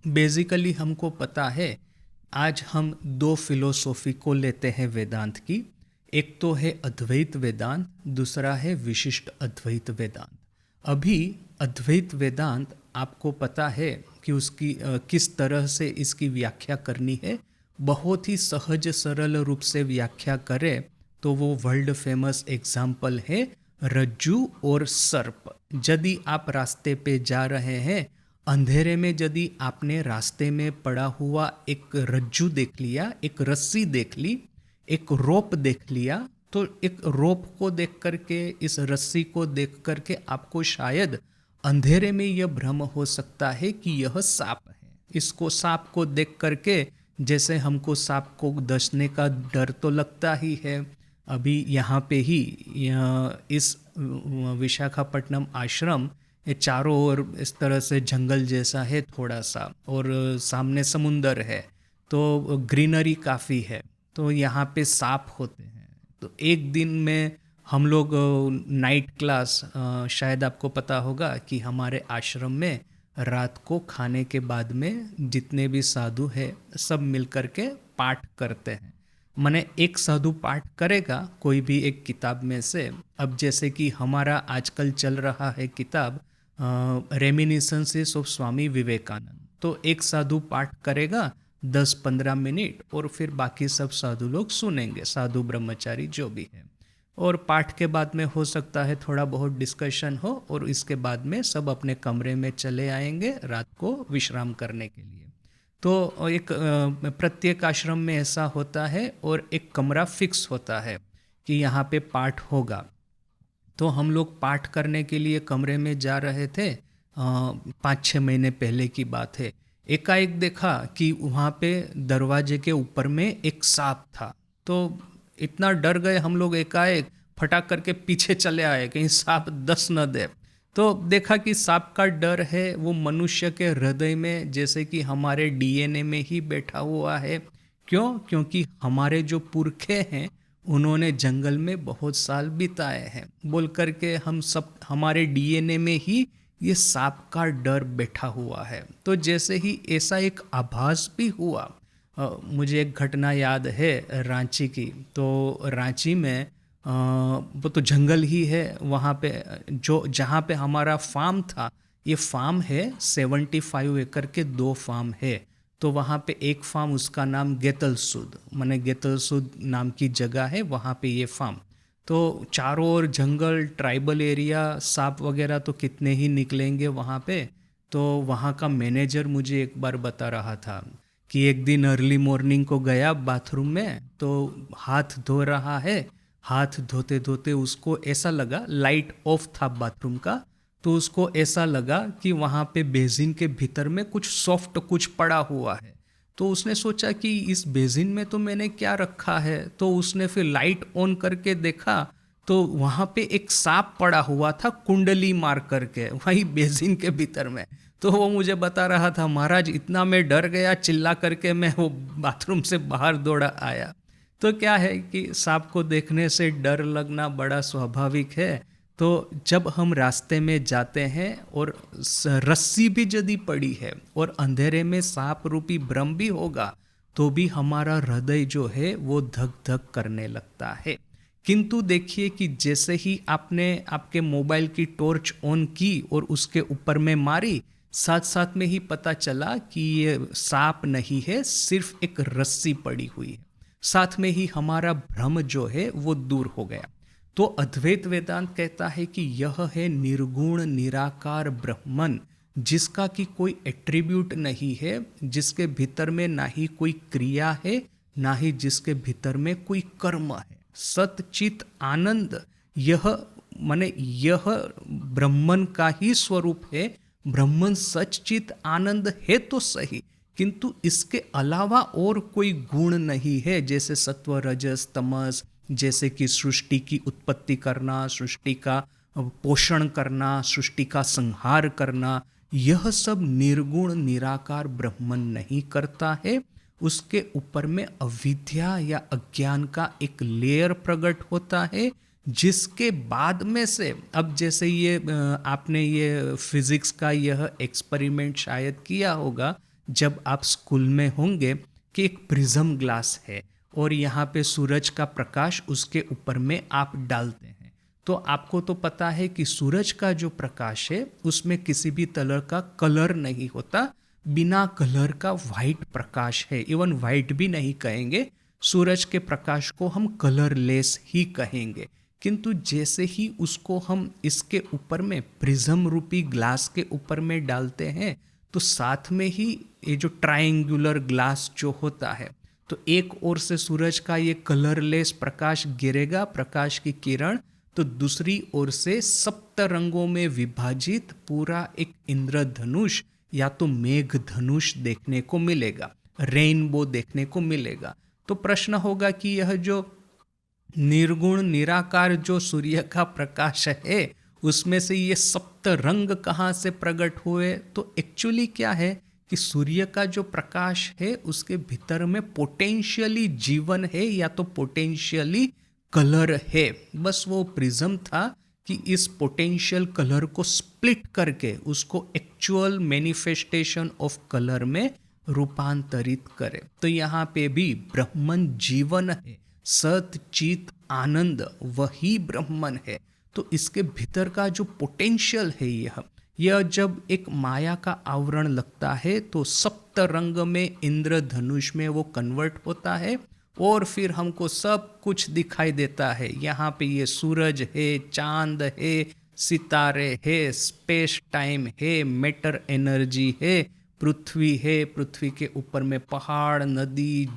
Basically हमको पता है, आज हम दो फिलोसॉफी को लेते हैं वेदांत की। एक तो है अद्वैत वेदांत, दूसरा है विशिष्ट अद्वैत वेदांत। अभी अद्वैत वेदांत आपको पता है कि उसकी किस तरह से इसकी व्याख्या करनी है। बहुत ही सहज सरल रूप से व्याख्या करें तो वो वर्ल्ड फेमस एग्जाम्पल है रज्जू और सर्प। यदि आप रास्ते पे जा रहे हैं, अंधेरे में यदि आपने रास्ते में पड़ा हुआ एक रज्जू देख लिया, एक रस्सी देख ली, एक रोप देख लिया, तो एक रोप को देख करके, इस रस्सी को देख करके आपको शायद अंधेरे में यह भ्रम हो सकता है कि यह सांप है। इसको सांप को देख करके जैसे हमको सांप को डसने का डर तो लगता ही है। अभी यहाँ पे ही इस विशाखापट्टनम आश्रम, ये चारों ओर इस तरह से जंगल जैसा है थोड़ा सा, और सामने समुंदर है, तो ग्रीनरी काफ़ी है, तो यहाँ पे सांप होते हैं। तो एक दिन में हम लोग नाइट क्लास, शायद आपको पता होगा कि हमारे आश्रम में रात को खाने के बाद में जितने भी साधु है सब मिलकर के पाठ करते हैं। माने एक साधु पाठ करेगा कोई भी एक किताब में से। अब जैसे कि हमारा आजकल चल रहा है किताब रेमिनिसेंसेस ऑफ स्वामी विवेकानंद, तो एक साधु पाठ करेगा 10-15 मिनट, और फिर बाकी सब साधु लोग सुनेंगे, साधु ब्रह्मचारी जो भी है। और पाठ के बाद में हो सकता है थोड़ा बहुत डिस्कशन हो, और इसके बाद में सब अपने कमरे में चले आएंगे रात को विश्राम करने के लिए। तो एक प्रत्येक आश्रम में ऐसा होता है, और एक कमरा फिक्स होता है कि यहाँ पे पाठ होगा। तो हम लोग पाठ करने के लिए कमरे में जा रहे थे, 5-6 महीने पहले की बात है। एकाएक देखा कि वहाँ पे दरवाजे के ऊपर में एक सांप था। तो इतना डर गए हम लोग, एकाएक फटाक करके पीछे चले आए कहीं सांप दस न दे। तो देखा कि सांप का डर है वो मनुष्य के हृदय में जैसे कि हमारे डीएनए में ही बैठा हुआ है। क्यों? क्योंकि हमारे जो पुरखे हैं उन्होंने जंगल में बहुत साल बिताए हैं, बोल करके हम सब, हमारे डीएनए में ही ये सांप का डर बैठा हुआ है। तो जैसे ही ऐसा एक आभास भी हुआ, मुझे एक घटना याद है रांची की। तो रांची में वो तो जंगल ही है, वहाँ पे जो जहाँ पे हमारा फार्म था, ये फार्म है 75 एकड़ के 2 फार्म है। तो वहाँ पे एक फार्म, उसका नाम गेतलसूद, माने गेतलसूद नाम की जगह है, वहाँ पे ये फार्म। तो चारों ओर जंगल, ट्राइबल एरिया, सांप वगैरह तो कितने ही निकलेंगे वहाँ पे। तो वहाँ का मैनेजर मुझे एक बार बता रहा था कि एक दिन अर्ली मॉर्निंग को गया बाथरूम में, तो हाथ धो रहा है, हाथ धोते धोते उसको ऐसा लगा, लाइट ऑफ था बाथरूम का, तो उसको ऐसा लगा कि वहाँ पे बेसिन के भीतर में कुछ सॉफ्ट कुछ पड़ा हुआ है। तो उसने सोचा कि इस बेसिन में तो मैंने क्या रखा है, तो उसने फिर लाइट ऑन करके देखा, तो वहाँ पे एक सांप पड़ा हुआ था कुंडली मार करके वही बेसिन के भीतर में। तो वो मुझे बता रहा था, महाराज इतना मैं डर गया, चिल्ला करके मैं वो बाथरूम से बाहर दौड़ा आया। तो क्या है कि सांप को देखने से डर लगना बड़ा स्वाभाविक है। तो जब हम रास्ते में जाते हैं और रस्सी भी यदि पड़ी है और अंधेरे में सांप रूपी भ्रम भी होगा, तो भी हमारा हृदय जो है वो धक धक करने लगता है। किंतु देखिए कि जैसे ही आपने आपके मोबाइल की टॉर्च ऑन की और उसके ऊपर में मारी, साथ साथ में ही पता चला कि ये सांप नहीं है, सिर्फ एक रस्सी पड़ी हुई है। साथ में ही हमारा भ्रम जो है वो दूर हो गया। तो अद्वैत वेदांत कहता है कि यह है निर्गुण निराकार ब्रह्मन, जिसका कि कोई एट्रीब्यूट नहीं है, जिसके भीतर में ना ही कोई क्रिया है, ना ही जिसके भीतर में कोई कर्म है। सतचित आनंद, यह माने यह ब्रह्मन का ही स्वरूप है। ब्रह्मन सचचित आनंद है तो सही, किंतु इसके अलावा और कोई गुण नहीं है, जैसे सत्व रजस तमस, जैसे कि सृष्टि की उत्पत्ति करना, सृष्टि का पोषण करना, सृष्टि का संहार करना, यह सब निर्गुण निराकार ब्रह्मन नहीं करता है। उसके ऊपर में अविद्या या अज्ञान का एक लेयर प्रकट होता है, जिसके बाद में से, अब जैसे ये आपने ये फिजिक्स का यह एक्सपेरिमेंट शायद किया होगा, जब आप स्कूल में होंगे कि एक प्रिज्म ग्लास है और यहाँ पे सूरज का प्रकाश उसके ऊपर में आप डालते हैं, तो आपको तो पता है कि सूरज का जो प्रकाश है उसमें किसी भी तरह का कलर नहीं होता, बिना कलर का वाइट प्रकाश है। इवन वाइट भी नहीं कहेंगे, सूरज के प्रकाश को हम कलरलेस ही कहेंगे। किंतु जैसे ही उसको हम इसके ऊपर में प्रिज्म रूपी ग्लास के ऊपर में डालते हैं, तो साथ में ही ये जो ट्रायंगुलर ग्लास जो होता है, तो एक ओर से सूरज का ये कलरलेस प्रकाश गिरेगा, प्रकाश की किरण, तो दूसरी ओर से सप्त रंगों में विभाजित पूरा एक इंद्रधनुष या तो मेघ धनुष देखने को मिलेगा, रेनबो देखने को मिलेगा। तो प्रश्न होगा कि यह जो निर्गुण निराकार जो सूर्य का प्रकाश है उसमें से ये सप्त रंग कहाँ से प्रकट हुए? तो एक्चुअली क्या है कि सूर्य का जो प्रकाश है उसके भीतर में पोटेंशियली जीवन है या तो पोटेंशियली कलर है। बस वो प्रिज्म था कि इस पोटेंशियल कलर को स्प्लिट करके उसको एक्चुअल मैनिफेस्टेशन ऑफ कलर में रूपांतरित करे। तो यहाँ पे भी ब्रह्मन जीवन है, सत चित आनंद वही ब्रह्मन है। तो इसके भीतर का जो पोटेंशियल है यह जब एक माया का आवरण लगता है तो सप्त रंग में इंद्रधनुष में वो कन्वर्ट होता है और फिर हमको सब कुछ दिखाई देता है। यहाँ पे ये सूरज है, चांद है, सितारे है, स्पेस टाइम है, मैटर एनर्जी है, पृथ्वी है, पृथ्वी के ऊपर में पहाड़, नदी,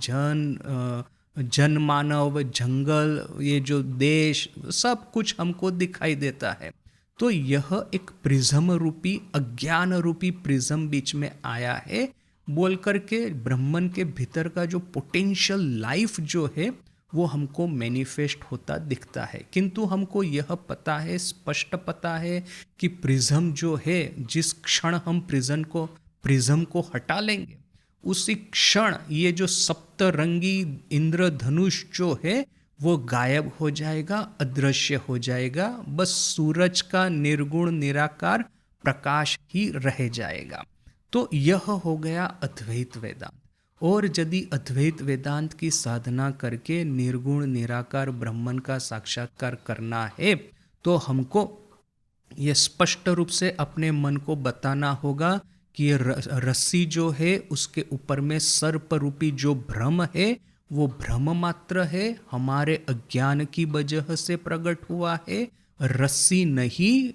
जनमानव, जंगल, ये जो देश, सब कुछ हमको दिखाई देता है। तो यह एक प्रिज्म रूपी, अज्ञान रूपी प्रिज्म बीच में आया है बोल करके ब्रह्मन के भीतर का जो पोटेंशियल लाइफ जो है वो हमको मैनिफेस्ट होता दिखता है। किंतु हमको यह पता है, स्पष्ट पता है कि प्रिज्म जो है, जिस क्षण हम प्रिज्म को हटा लेंगे उसी क्षण ये जो सप्तरंगी इंद्रधनुष जो है वो गायब हो जाएगा, अदृश्य हो जाएगा। बस सूरज का निर्गुण निराकार प्रकाश ही रह जाएगा। तो यह हो गया अद्वैत वेदांत। और यदि अद्वैत वेदांत की साधना करके निर्गुण निराकार ब्रह्मन का साक्षात्कार करना है तो हमको ये स्पष्ट रूप से अपने मन को बताना होगा कि ये रस्सी जो है उसके ऊपर में सर्प रूपी जो भ्रम है वो भ्रम मात्र है, हमारे अज्ञान की वजह से प्रकट हुआ है। रस्सी नहीं,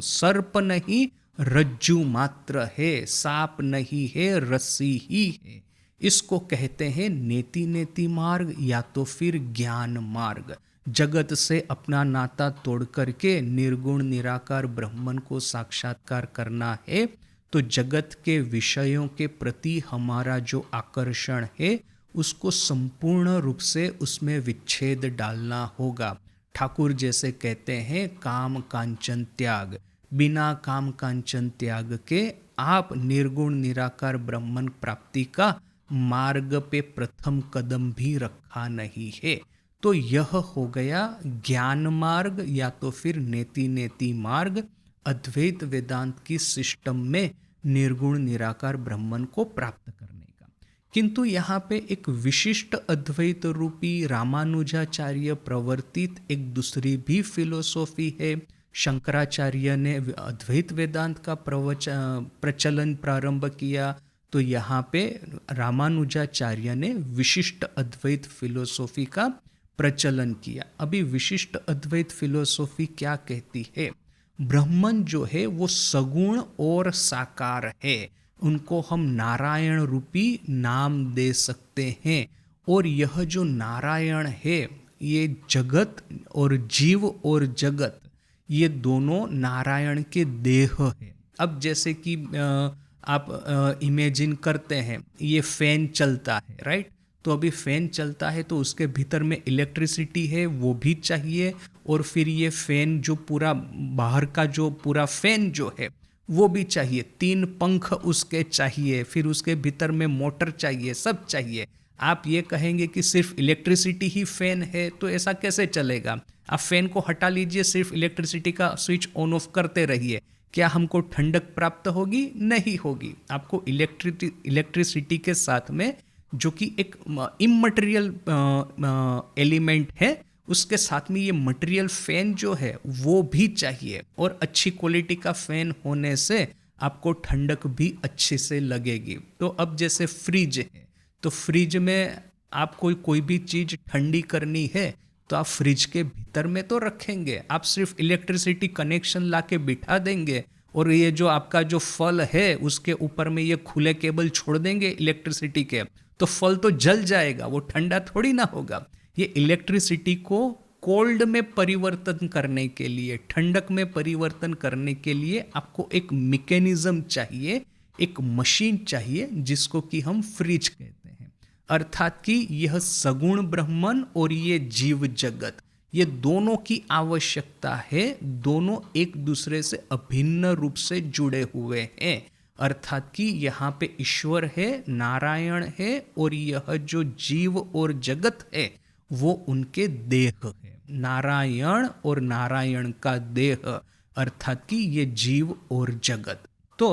सर्प नहीं, रज्जु मात्र है, सांप नहीं है, रस्सी ही है। इसको कहते हैं नेति नेति मार्ग या तो फिर ज्ञान मार्ग। जगत से अपना नाता तोड़ करके निर्गुण निराकार ब्रह्मन को साक्षात्कार करना है तो जगत के विषयों के प्रति हमारा जो आकर्षण है उसको संपूर्ण रूप से उसमें विच्छेद डालना होगा। ठाकुर जैसे कहते हैं काम कांचन त्याग, बिना काम कांचन त्याग के आप निर्गुण निराकार ब्रह्मन प्राप्ति का मार्ग पे प्रथम कदम भी रखा नहीं है। तो यह हो गया ज्ञान मार्ग या तो फिर नेति नेति मार्ग, अद्वैत वेदांत की सिस्टम में निर्गुण निराकार ब्रह्मन को प्राप्त करने का। किंतु यहाँ पे एक विशिष्ट अद्वैत रूपी रामानुजाचार्य प्रवर्तित एक दूसरी भी फिलोसॉफी है। शंकराचार्य ने अद्वैत वेदांत का प्रचलन प्रारंभ किया तो यहाँ पे रामानुजाचार्य ने विशिष्ट अद्वैत फिलोसॉफी का प्रचलन किया। अभी विशिष्ट अद्वैत फिलोसॉफी क्या कहती है? ब्रह्मन जो है वो सगुण और साकार है, उनको हम नारायण रूपी नाम दे सकते हैं। और यह जो नारायण है ये जगत और जीव और जगत ये दोनों नारायण के देह है। अब जैसे कि आप इमेजिन करते हैं ये फैन चलता है, राइट? तो अभी फैन चलता है तो उसके भीतर में इलेक्ट्रिसिटी है वो भी चाहिए, और फिर ये फैन जो पूरा बाहर का जो पूरा फैन जो है वो भी चाहिए, 3 पंख उसके चाहिए, फिर उसके भीतर में मोटर चाहिए, सब चाहिए। आप ये कहेंगे कि सिर्फ इलेक्ट्रिसिटी ही फैन है तो ऐसा कैसे चलेगा? आप फैन को हटा लीजिए, सिर्फ इलेक्ट्रिसिटी का स्विच ऑन ऑफ करते रहिए, क्या हमको ठंडक प्राप्त होगी? नहीं होगी। आपको इलेक्ट्रिसिटी के साथ में, जो कि एक इममटेरियल एलिमेंट है, उसके साथ में ये मटेरियल फैन जो है वो भी चाहिए, और अच्छी क्वालिटी का फैन होने से आपको ठंडक भी अच्छे से लगेगी। तो अब जैसे फ्रिज है, तो फ्रिज में आपको कोई भी चीज़ ठंडी करनी है तो आप फ्रिज के भीतर में तो रखेंगे, आप सिर्फ इलेक्ट्रिसिटी कनेक्शन ला के बिठा देंगे और ये जो आपका जो फल है उसके ऊपर में ये खुले केबल छोड़ देंगे इलेक्ट्रिसिटी के, तो फल तो जल जाएगा, वो ठंडा थोड़ी ना होगा। ये इलेक्ट्रिसिटी को कोल्ड में परिवर्तन करने के लिए, ठंडक में परिवर्तन करने के लिए आपको एक मैकेनिज्म चाहिए, एक मशीन चाहिए, जिसको कि हम फ्रिज कहते हैं। अर्थात कि यह सगुण ब्रह्मन और ये जीव जगत, ये दोनों की आवश्यकता है, दोनों एक दूसरे से अभिन्न रूप से जुड़े हुए हैं। अर्थात कि यहाँ पे ईश्वर है, नारायण है, और यह जो जीव और जगत है वो उनके देह है। नारायण और नारायण का देह, अर्थात कि ये जीव और जगत। तो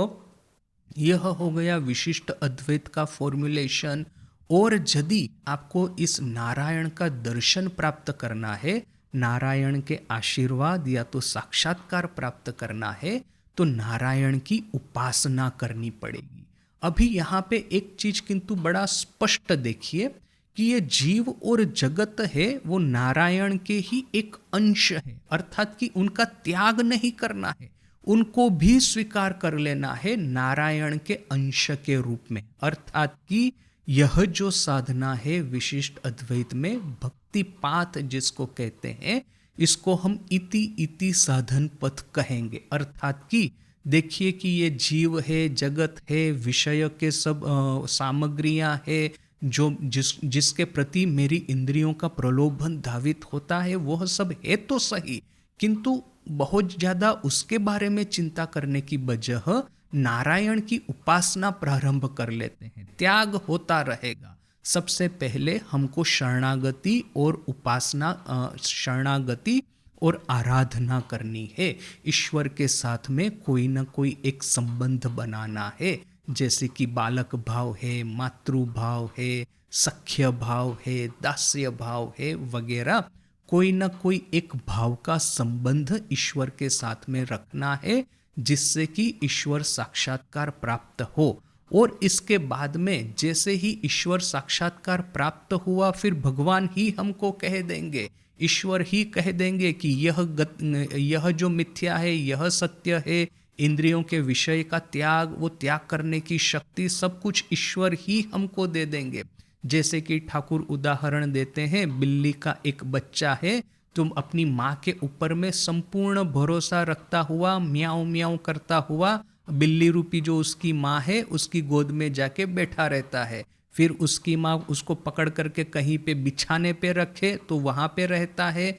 यह हो गया विशिष्ट अद्वैत का फॉर्मुलेशन। और यदि आपको इस नारायण का दर्शन प्राप्त करना है, नारायण के आशीर्वाद या तो साक्षात्कार प्राप्त करना है, तो नारायण की उपासना करनी पड़ेगी। अभी यहाँ पे एक चीज किंतु बड़ा स्पष्ट देखिए कि ये जीव और जगत है वो नारायण के ही एक अंश है, अर्थात कि उनका त्याग नहीं करना है, उनको भी स्वीकार कर लेना है नारायण के अंश के रूप में। अर्थात कि यह जो साधना है विशिष्ट अद्वैत में भक्ति पाथ जिसको कहते हैं, इसको हम इति इति साधन पथ कहेंगे। अर्थात कि देखिए कि ये जीव है, जगत है, विषय के सब सामग्रियां है, जो जिसके प्रति मेरी इंद्रियों का प्रलोभन धावित होता है, वह सब है तो सही, किंतु बहुत ज्यादा उसके बारे में चिंता करने की बजाय नारायण की उपासना प्रारंभ कर लेते हैं। त्याग होता रहेगा। सबसे पहले हमको शरणागति और उपासना, शरणागति और आराधना करनी है। ईश्वर के साथ में कोई ना कोई एक संबंध बनाना है, जैसे कि बालक भाव है, मातृ भाव है, सख्य भाव है, दास्य भाव है वगैरह। कोई ना कोई एक भाव का संबंध ईश्वर के साथ में रखना है, जिससे कि ईश्वर साक्षात्कार प्राप्त हो। और इसके बाद में जैसे ही ईश्वर साक्षात्कार प्राप्त हुआ, फिर भगवान ही हमको कह देंगे, ईश्वर ही कह देंगे कि यह जो मिथ्या है, यह सत्य है। इंद्रियों के विषय का त्याग, वो त्याग करने की शक्ति, सब कुछ ईश्वर ही हमको दे देंगे। जैसे कि ठाकुर उदाहरण देते हैं, बिल्ली का एक बच्चा है, तुम अपनी माँ के ऊपर में संपूर्ण भरोसा रखता हुआ, म्याऊं म्याऊं करता हुआ, बिल्ली रूपी जो उसकी माँ है उसकी गोद में जाके बैठा रहता है। फिर उसकी माँ उसको पकड़ करके कहीं पे बिछाने पे रखे तो वहाँ पे रहता है,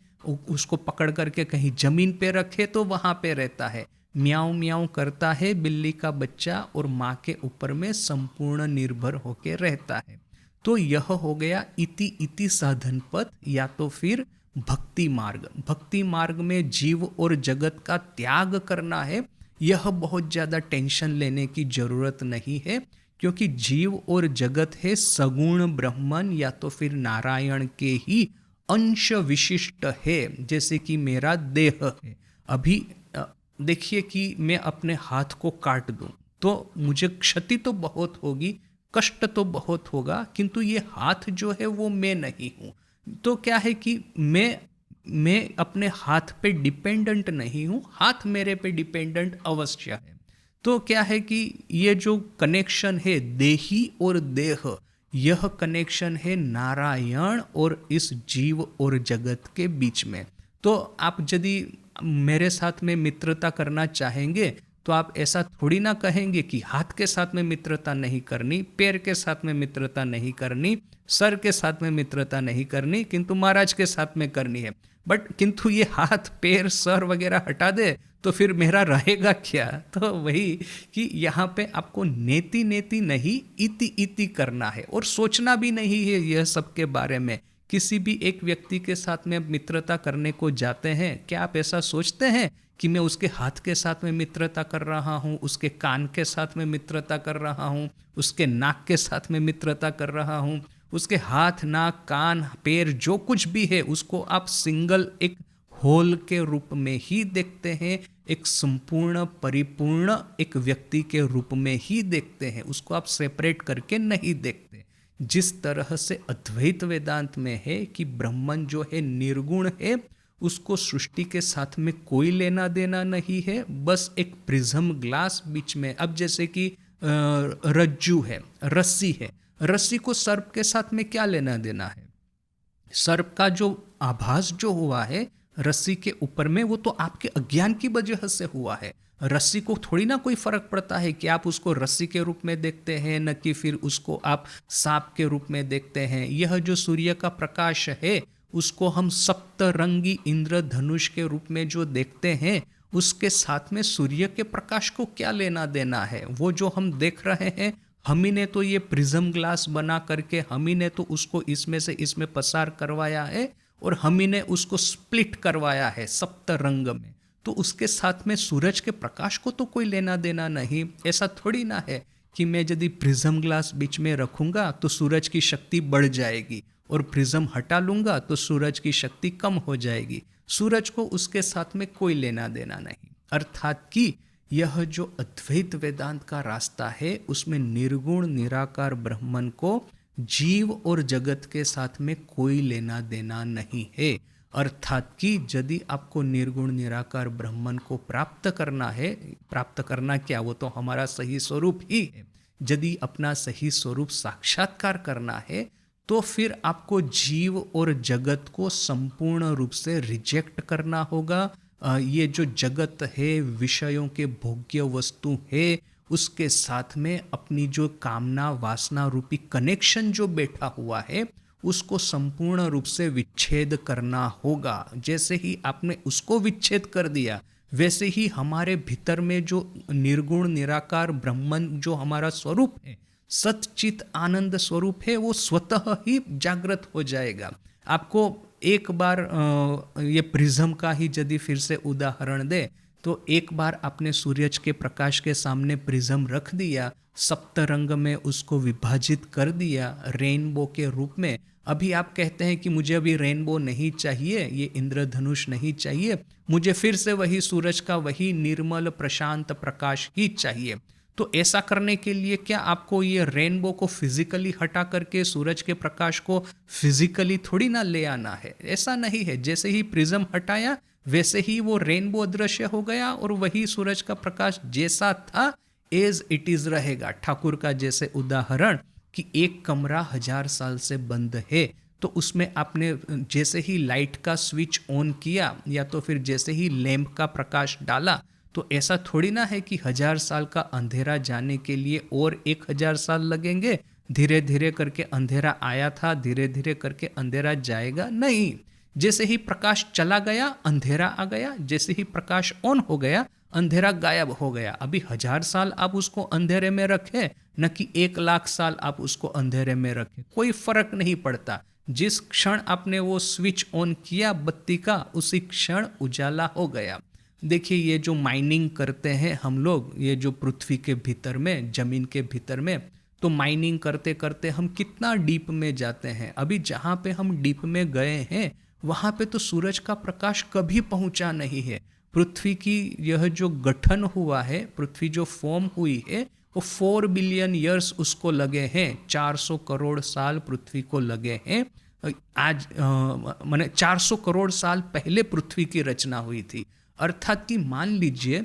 उसको पकड़ करके कहीं जमीन पे रखे तो वहाँ पे रहता है। म्याऊं म्याऊं करता है बिल्ली का बच्चा, और माँ के ऊपर में संपूर्ण निर्भर होके रहता है। तो यह हो गया इति इति साधन पथ, या तो फिर भक्ति मार्ग। भक्ति मार्ग में जीव और जगत का त्याग करना है। यह बहुत ज़्यादा टेंशन लेने की जरूरत नहीं है, क्योंकि जीव और जगत है सगुण ब्रह्मन या तो फिर नारायण के ही अंश विशिष्ट है। जैसे कि मेरा देह है, अभी देखिए कि मैं अपने हाथ को काट दूं तो मुझे क्षति तो बहुत होगी, कष्ट तो बहुत होगा, किंतु ये हाथ जो है वो मैं नहीं हूँ। तो क्या है कि मैं अपने हाथ पे डिपेंडेंट नहीं हूँ, हाथ मेरे पे डिपेंडेंट अवश्य है। तो क्या है कि ये जो कनेक्शन है देही और देह, यह कनेक्शन है नारायण और इस जीव और जगत के बीच में। तो आप यदि मेरे साथ में मित्रता करना चाहेंगे तो आप ऐसा थोड़ी ना कहेंगे कि हाथ के साथ में मित्रता नहीं करनी, पैर के साथ में मित्रता नहीं करनी, सर के साथ में मित्रता नहीं करनी, किंतु महाराज के साथ में करनी है। बट किंतु ये हाथ पैर सर वगैरह हटा दे तो फिर मेरा रहेगा क्या? तो वही कि यहाँ पे आपको नेति नेति नहीं, इति इति करना है, और सोचना भी नहीं है यह सब के बारे में। किसी भी एक व्यक्ति के साथ में मित्रता करने को जाते हैं, क्या आप ऐसा सोचते हैं कि मैं उसके हाथ के साथ में मित्रता कर रहा हूँ, उसके कान के साथ में मित्रता कर रहा हूँ, उसके नाक के साथ में मित्रता कर रहा हूँ, उसके हाथ, नाक, कान, पैर जो कुछ भी है उसको आप सिंगल एक होल के रूप में ही देखते हैं, एक संपूर्ण परिपूर्ण एक व्यक्ति के रूप में ही देखते हैं, उसको आप सेपरेट करके नहीं देखते। जिस तरह से अद्वैत वेदांत में है कि ब्रह्मन जो है निर्गुण है, उसको सृष्टि के साथ में कोई लेना देना नहीं है, बस एक प्रिज्म ग्लास बीच में। अब जैसे कि रज्जू है, रस्सी है, रस्सी को सर्प के साथ में क्या लेना देना है? सर्प का जो आभास जो हुआ है रस्सी के ऊपर में, वो तो आपके अज्ञान की वजह से हुआ है। रस्सी को थोड़ी ना कोई फर्क पड़ता है कि आप उसको रस्सी के रूप में देखते हैं, न कि फिर उसको आप सांप के रूप में देखते हैं। यह जो सूर्य का प्रकाश है उसको हम सप्तरंगी इंद्रधनुष के रूप में जो देखते हैं, उसके साथ में सूर्य के प्रकाश को क्या लेना देना है? वो जो हम देख रहे हैं, हम ही ने तो ये प्रिज्म ग्लास बना करके हम ही ने तो उसको इसमें से इसमें पसार करवाया है और हम ही ने उसको स्प्लिट करवाया है सप्तरंग में। तो उसके साथ में सूरज के प्रकाश को तो कोई लेना देना नहीं। ऐसा थोड़ी ना है कि मैं यदि प्रिज्म ग्लास बीच में रखूंगा तो सूरज की शक्ति बढ़ जाएगी और प्रिज्म हटा लूंगा तो सूरज की शक्ति कम हो जाएगी। सूरज को उसके साथ में कोई लेना देना नहीं। अर्थात कि यह जो अद्वैत वेदांत का रास्ता है उसमें निर्गुण निराकार ब्रह्मन को जीव और जगत के साथ में कोई लेना देना नहीं है। अर्थात कि यदि आपको निर्गुण निराकार ब्रह्मन को प्राप्त करना है, प्राप्त करना क्या, वो तो हमारा सही स्वरूप ही है। यदि अपना सही स्वरूप साक्षात्कार करना है तो फिर आपको जीव और जगत को संपूर्ण रूप से रिजेक्ट करना होगा। ये जो जगत है, विषयों के भोग्य वस्तु है, उसके साथ में अपनी जो कामना वासना रूपी कनेक्शन जो बैठा हुआ है उसको संपूर्ण रूप से विच्छेद करना होगा। जैसे ही आपने उसको विच्छेद कर दिया वैसे ही हमारे भीतर में जो निर्गुण निराकार ब्रह्मन जो हमारा स्वरूप है, सच्चित आनंद स्वरूप है, वो स्वतः ही जागृत हो जाएगा। आपको एक बार ये प्रिज्म का ही यदि फिर से उदाहरण दे तो एक बार आपने सूरज के प्रकाश के सामने प्रिज्म रख दिया, सप्तरंग में उसको विभाजित कर दिया रेनबो के रूप में। अभी आप कहते हैं कि मुझे अभी रेनबो नहीं चाहिए, ये इंद्रधनुष नहीं चाहिए, मुझे फिर से वही सूरज का वही निर्मल प्रशांत प्रकाश ही चाहिए। तो ऐसा करने के लिए क्या आपको ये रेनबो को फिजिकली हटा करके सूरज के प्रकाश को फिजिकली थोड़ी ना ले आना है? ऐसा नहीं है। जैसे ही प्रिज्म हटाया वैसे ही वो रेनबो अदृश्य हो गया और वही सूरज का प्रकाश जैसा था एज इट इज रहेगा। ठाकुर का जैसे उदाहरण कि एक कमरा 1000 साल से बंद है, तो उसमें आपने जैसे ही लाइट का स्विच ऑन किया या तो फिर जैसे ही लैंप का प्रकाश डाला, तो ऐसा थोड़ी ना है कि 1000 साल का अंधेरा जाने के लिए और 1000 साल लगेंगे। धीरे धीरे करके अंधेरा आया था, धीरे धीरे करके अंधेरा जाएगा नहीं। जैसे ही प्रकाश चला गया अंधेरा आ गया, जैसे ही प्रकाश ऑन हो गया अंधेरा गायब हो गया। अभी 1000 साल आप उसको अंधेरे में रखें न कि 1,00,000 साल आप उसको अंधेरे में रखें, कोई फर्क नहीं पड़ता। जिस क्षण आपने वो स्विच ऑन किया बत्ती का, उसी क्षण उजाला हो गया। देखिए ये जो माइनिंग करते हैं हम लोग, ये जो पृथ्वी के भीतर में, जमीन के भीतर में, तो माइनिंग करते करते हम कितना डीप में जाते हैं। अभी जहाँ पे हम डीप में गए हैं वहाँ पे तो सूरज का प्रकाश कभी पहुँचा नहीं है। पृथ्वी की यह जो गठन हुआ है, पृथ्वी जो फॉर्म हुई है, वो 4 बिलियन ईयर्स उसको लगे हैं। 400 करोड़ साल पृथ्वी को लगे हैं। आज माने 400 करोड़ साल पहले पृथ्वी की रचना हुई थी। अर्थात कि मान लीजिए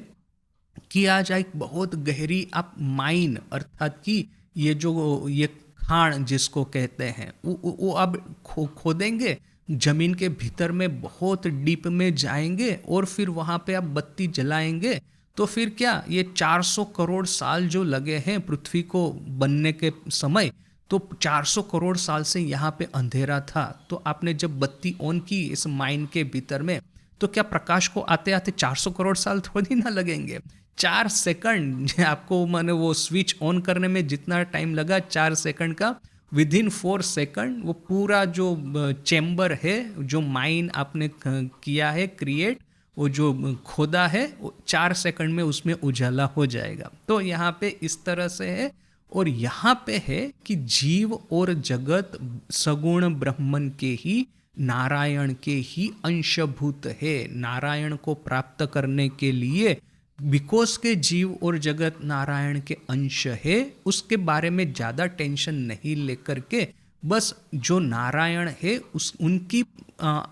कि आज एक बहुत गहरी आप माइन, अर्थात कि ये जो ये खान जिसको कहते हैं वो अब खोदेंगे, जमीन के भीतर में बहुत डीप में जाएंगे और फिर वहाँ पे आप बत्ती जलाएंगे, तो फिर क्या ये 400 करोड़ साल जो लगे हैं पृथ्वी को बनने के समय, तो 400 करोड़ साल से यहाँ पे अंधेरा था। तो आपने जब बत्ती ऑन की इस माइन के भीतर में, तो क्या प्रकाश को आते आते 400 करोड़ साल थोड़ी ना लगेंगे? 4 सेकंड आपको मैंने वो स्विच ऑन करने में जितना टाइम लगा 4 सेकंड का, विदिन 4 सेकंड वो पूरा जो चेम्बर है, जो माइन आपने किया है क्रिएट, वो जो खोदा है 4 सेकंड में उसमें उजाला हो जाएगा। तो यहाँ पे इस तरह से है। और यहाँ पे है कि जीव और जगत सगुण ब्रह्मन के ही, नारायण के ही अंशभूत है। नारायण को प्राप्त करने के लिए बिकॉज के जीव और जगत नारायण के अंश है, उसके बारे में ज़्यादा टेंशन नहीं लेकर के बस जो नारायण है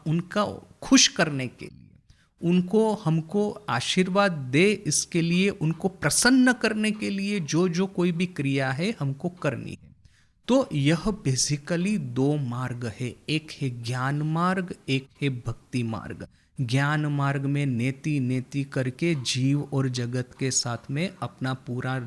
उनका खुश करने के लिए, उनको हमको आशीर्वाद दे, इसके लिए उनको प्रसन्न करने के लिए जो जो कोई भी क्रिया है हमको करनी है। तो यह बेसिकली 2 मार्ग है, एक है ज्ञान मार्ग, एक है भक्ति मार्ग। ज्ञान मार्ग में नेति नेति करके जीव और जगत के साथ में अपना पूरा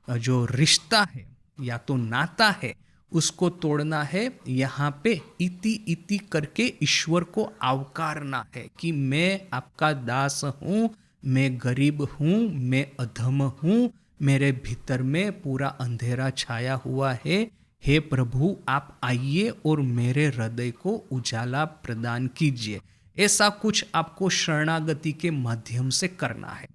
जो रिश्ता है या तो नाता है उसको तोड़ना है। यहाँ पे इति इति करके ईश्वर को आवकारना है कि मैं आपका दास हूँ, मैं गरीब हूँ, मैं अधम हूँ, मेरे भीतर में पूरा अंधेरा छाया हुआ है। हे प्रभु आप आइए और मेरे हृदय को उजाला प्रदान कीजिए। ऐसा कुछ आपको शरणागति के माध्यम से करना है।